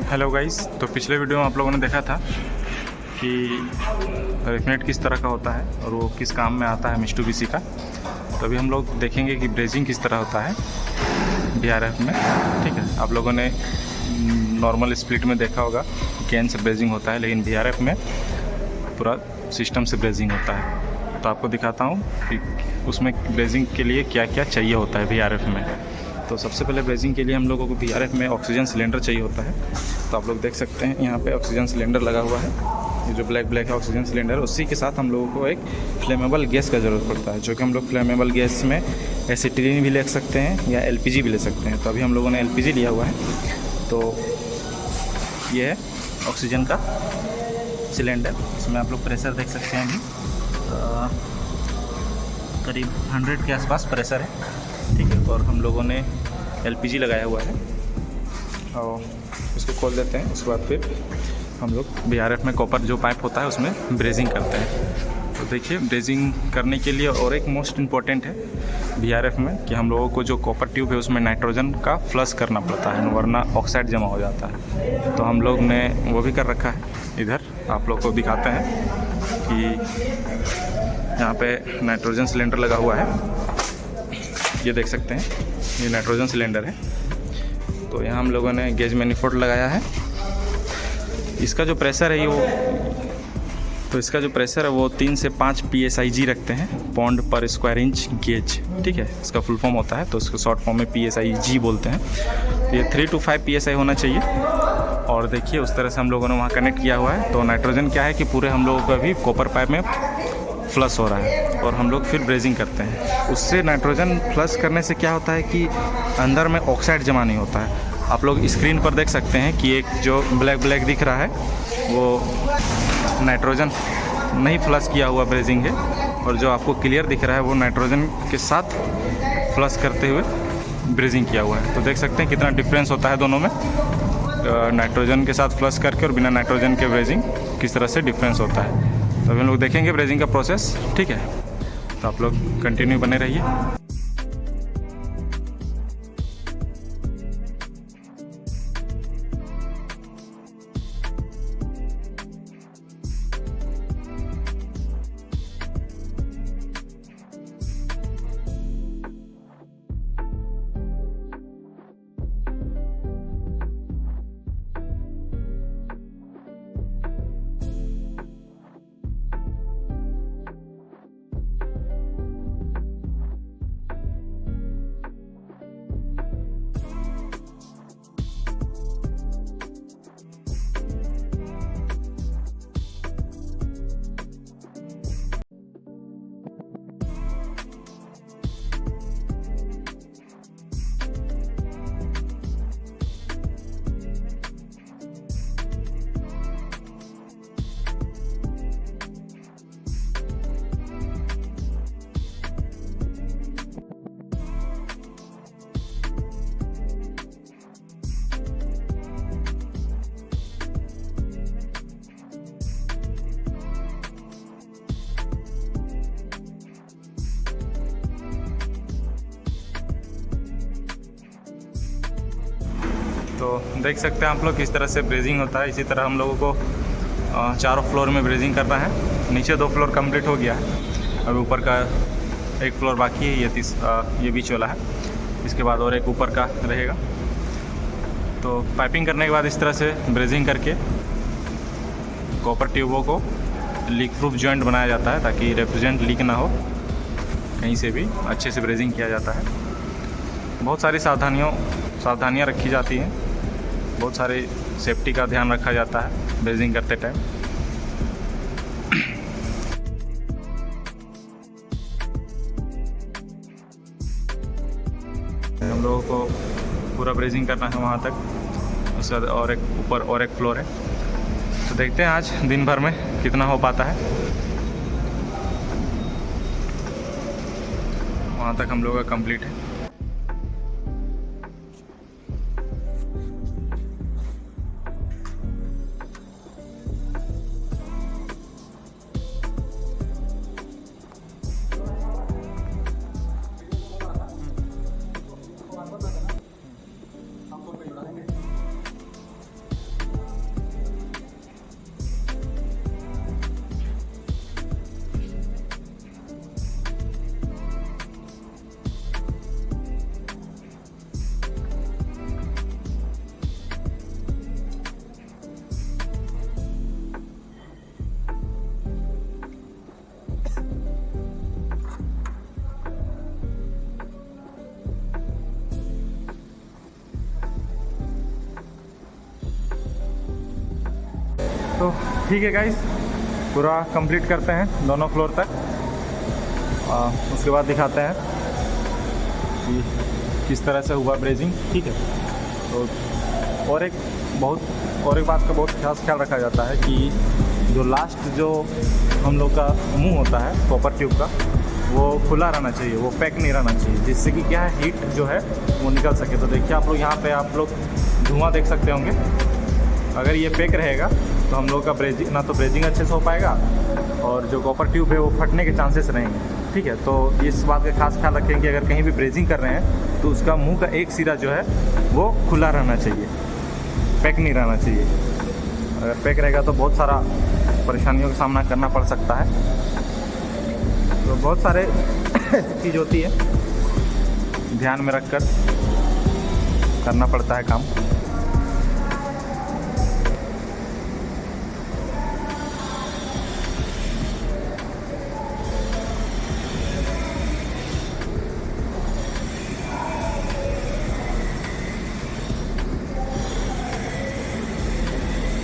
Hello guys, तो पिछले video में आप लोगों ने देखा था कि रेफिनेट किस तरह का होता है और वो किस काम में आता है मिट्सुबिशी का। तो अभी हम लोग देखेंगे कि ब्रेजिंग किस तरह होता है VRF में। ठीक है, आप लोगों ने नॉर्मल स्प्लिट में देखा होगा कैन से ब्रेजिंग होता है, लेकिन VRF में पूरा सिस्टम से ब्रेजिंग होता है। तो आपको दिखाता हूँ कि उसमें ब्रेजिंग के लिए क्या क्या चाहिए होता है VRF में। तो सबसे पहले ब्रेजिंग के लिए हम लोगों को VRF में ऑक्सीजन सिलेंडर चाहिए होता है। तो आप लोग देख सकते हैं यहाँ पे ऑक्सीजन सिलेंडर लगा हुआ है। ये जो ब्लैक है ऑक्सीजन सिलेंडर, उसी के साथ हम लोगों को एक फ्लेमेबल गैस का ज़रूरत पड़ता है, जो कि हम लोग फ्लेमेबल गैस में एसिटिलीन भी ले सकते हैं या LPG भी ले सकते हैं। तो अभी हम लोगों ने LPG लिया हुआ है। तो ये है ऑक्सीजन का सिलेंडर। इसमें आप लोग प्रेशर देख सकते हैं अभी करीब 100 के आसपास प्रेशर है। ठीक है, और हम लोगों ने LPG लगाया हुआ है और इसको खोल देते हैं। उसके बाद फिर हम लोग VRF में कॉपर जो पाइप होता है उसमें ब्रेजिंग करते हैं। तो देखिए, ब्रेजिंग करने के लिए और एक मोस्ट इम्पॉर्टेंट है VRF में कि हम लोगों को जो कॉपर ट्यूब है उसमें नाइट्रोजन का फ्लश करना पड़ता है, वरना ऑक्साइड जमा हो जाता है। तो हम लोग ने वो भी कर रखा है। इधर आप लोग को दिखाते हैं कि यहाँ पे नाइट्रोजन सिलेंडर लगा हुआ है। ये देख सकते हैं, ये नाइट्रोजन सिलेंडर है। तो यहाँ हम लोगों ने गेज मैनिफोल्ड लगाया है। इसका जो प्रेशर है इसका जो प्रेशर है वो 3 से 5 PSIG रखते हैं, पॉन्ड पर स्क्वायर इंच गेज। ठीक है, इसका फुल फॉर्म होता है, तो इसको शॉर्ट फॉर्म में PSIG बोलते हैं। तो ये 3 to 5 PSI होना चाहिए। और देखिए, उस तरह से हम लोगों ने वहाँ कनेक्ट किया हुआ है। तो नाइट्रोजन क्या है कि पूरे हम लोगों को अभी कॉपर पाइप में फ्लश हो रहा है और हम लोग फिर ब्रेजिंग करते हैं। उससे नाइट्रोजन फ्लश करने से क्या होता है कि अंदर में ऑक्साइड जमा नहीं होता है। आप लोग स्क्रीन पर देख सकते हैं कि एक जो ब्लैक दिख रहा है वो नाइट्रोजन नहीं फ्लश किया हुआ ब्रेजिंग है, और जो आपको क्लियर दिख रहा है वो नाइट्रोजन के साथ फ्लश करते हुए ब्रेजिंग किया हुआ है। तो देख सकते हैं कितना डिफरेंस होता है दोनों में, नाइट्रोजन के साथ फ्लश करके और बिना नाइट्रोजन के ब्रेजिंग किस तरह से डिफरेंस होता है। तो अभी हम लोग देखेंगे ब्रेजिंग का प्रोसेस। ठीक है, तो आप लोग कंटिन्यू बने रहिए। तो देख सकते हैं आप लोग किस तरह से ब्रेजिंग होता है। इसी तरह हम लोगों को चारों फ्लोर में ब्रेजिंग करना है। नीचे 2 फ्लोर कंप्लीट हो गया है, अभी ऊपर का 1 फ्लोर बाकी है। ये बीच वाला है, इसके बाद और एक ऊपर का रहेगा। तो पाइपिंग करने के बाद इस तरह से ब्रेजिंग करके कॉपर ट्यूबों को लीक प्रूफ जॉइंट बनाया जाता है, ताकि रेफ्रिजरेंट लीक ना हो कहीं से भी। अच्छे से ब्रेजिंग किया जाता है। बहुत सारी सावधानियाँ रखी जाती हैं, बहुत सारे सेफ्टी का ध्यान रखा जाता है ब्रेजिंग करते टाइम। हम लोगों को पूरा ब्रेजिंग करना है वहाँ तक, उसके बाद और एक ऊपर और एक फ्लोर है। तो देखते हैं आज दिन भर में कितना हो पाता है। वहाँ तक हम लोगों का कंप्लीट है। तो ठीक है गाइस, पूरा कंप्लीट करते हैं दोनों फ्लोर तक। उसके बाद दिखाते हैं कि किस तरह से हुआ ब्रेजिंग। ठीक है, तो और एक बात का बहुत खास ख्याल रखा जाता है कि जो लास्ट जो हम लोग का मुंह होता है कॉपर ट्यूब का, वो खुला रहना चाहिए, वो पैक नहीं रहना चाहिए, जिससे कि क्या है, हीट जो है वो निकल सके। तो देखिए आप लोग यहाँ पे आप लोग धुआं देख सकते होंगे। अगर ये पैक रहेगा तो हम लोग का ब्रेजिंग ना तो ब्रेजिंग अच्छे से हो पाएगा, और जो कॉपर ट्यूब है वो फटने के चांसेस रहेंगे। ठीक है, तो इस बात का खास ख्याल रखें कि अगर कहीं भी ब्रेजिंग कर रहे हैं तो उसका मुंह का एक सिरा जो है वो खुला रहना चाहिए, पैक नहीं रहना चाहिए। अगर पैक रहेगा तो बहुत सारा परेशानियों का सामना करना पड़ सकता है। तो बहुत सारे चीज़ होती है, ध्यान में रखकर करना पड़ता है काम।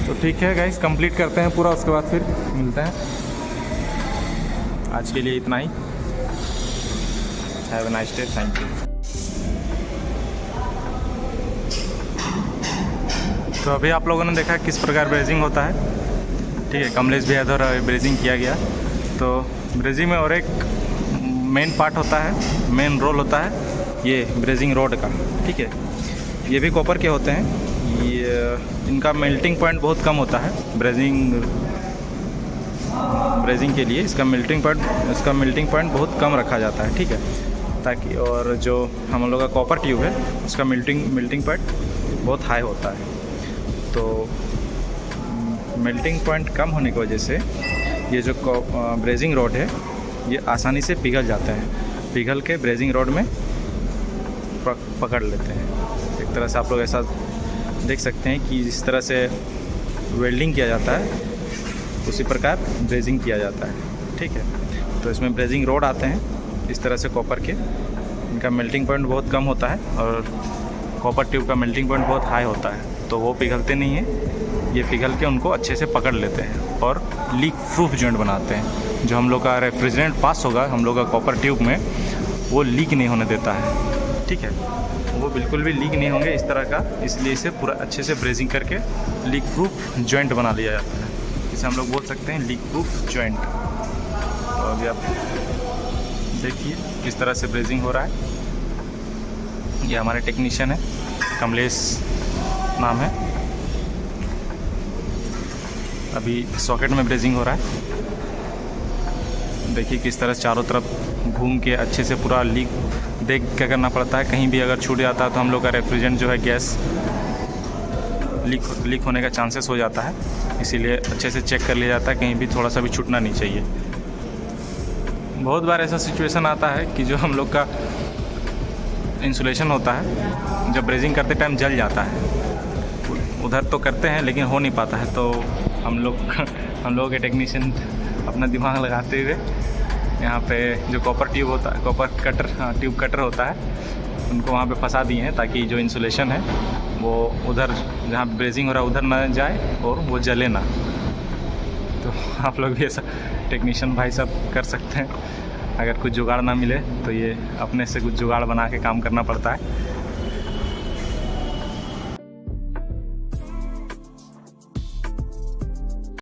तो ठीक है गाइस, कंप्लीट करते हैं पूरा, उसके बाद फिर मिलते हैं। आज के लिए इतना ही। Have a nice day, thank you. तो अभी आप लोगों ने देखा किस प्रकार ब्रेजिंग होता है। ठीक है, कमलेश भैया द्वारा ब्रेजिंग किया गया। तो ब्रेजिंग में और एक मेन पार्ट होता है, मेन रोल होता है ये ब्रेजिंग रोड का। ठीक है, ये भी कॉपर के होते हैं। ये इनका मेल्टिंग पॉइंट बहुत कम होता है ब्रेजिंग के लिए। इसका मेल्टिंग पॉइंट बहुत कम रखा जाता है। ठीक है, ताकि और जो हम लोग का कॉपर ट्यूब है उसका मेल्टिंग पॉइंट बहुत हाई होता है। तो मेल्टिंग पॉइंट कम होने की वजह से ये जो ब्रेजिंग रॉड है ये आसानी से पिघल जाता है, पिघल के ब्रेजिंग रॉड में पकड़ लेते हैं। एक तरह से आप लोग ऐसा देख सकते हैं कि जिस तरह से वेल्डिंग किया जाता है उसी प्रकार ब्रेजिंग किया जाता है। ठीक है, तो इसमें ब्रेजिंग रोड आते हैं इस तरह से कॉपर के। इनका मेल्टिंग पॉइंट बहुत कम होता है और कॉपर ट्यूब का मेल्टिंग पॉइंट बहुत हाई होता है, तो वो पिघलते नहीं हैं। ये पिघल के उनको अच्छे से पकड़ लेते हैं और लीक प्रूफ जॉइंट बनाते हैं। जो हम लोग का रेफ्रिजरेंट पास होगा हम लोग का कॉपर ट्यूब में, वो लीक नहीं होने देता है। ठीक है, वो बिल्कुल भी लीक नहीं होंगे इस तरह का, इसलिए इसे पूरा अच्छे से ब्रेजिंग करके लीक प्रूफ जॉइंट बना लिया जाता है। इसे हम लोग बोल सकते हैं लीक प्रूफ जॉइंट। तो अभी आप देखिए किस तरह से ब्रेजिंग हो रहा है। ये हमारे टेक्नीशियन है, कमलेश नाम है। अभी सॉकेट में ब्रेजिंग हो रहा है। देखिए किस तरह से चारों तरफ घूम के अच्छे से पूरा लीक देख क्या करना पड़ता है। कहीं भी अगर छूट जाता है तो हम लोग का रेफ्रिजरेंट जो है गैस लीक होने का चांसेस हो जाता है, इसीलिए अच्छे से चेक कर लिया जाता है, कहीं भी थोड़ा सा भी छूटना नहीं चाहिए। बहुत बार ऐसा सिचुएशन आता है कि जो हम लोग का इंसुलेशन होता है जब ब्रेजिंग करते टाइम जल जाता है। उधर तो करते हैं लेकिन हो नहीं पाता है, तो हम लोगों के टेक्नीशियन अपना दिमाग लगाते हुए यहाँ पे जो कॉपर ट्यूब होता है, ट्यूब कटर होता है, उनको वहाँ पे फंसा दिए हैं ताकि जो इंसुलेशन है वो उधर जहाँ ब्रेजिंग हो रहा है उधर ना जाए और वो जले ना। तो आप लोग भी ऐसा टेक्नीशियन भाई सब कर सकते हैं। अगर कुछ जुगाड़ ना मिले तो ये अपने से कुछ जुगाड़ बना के काम करना पड़ता है।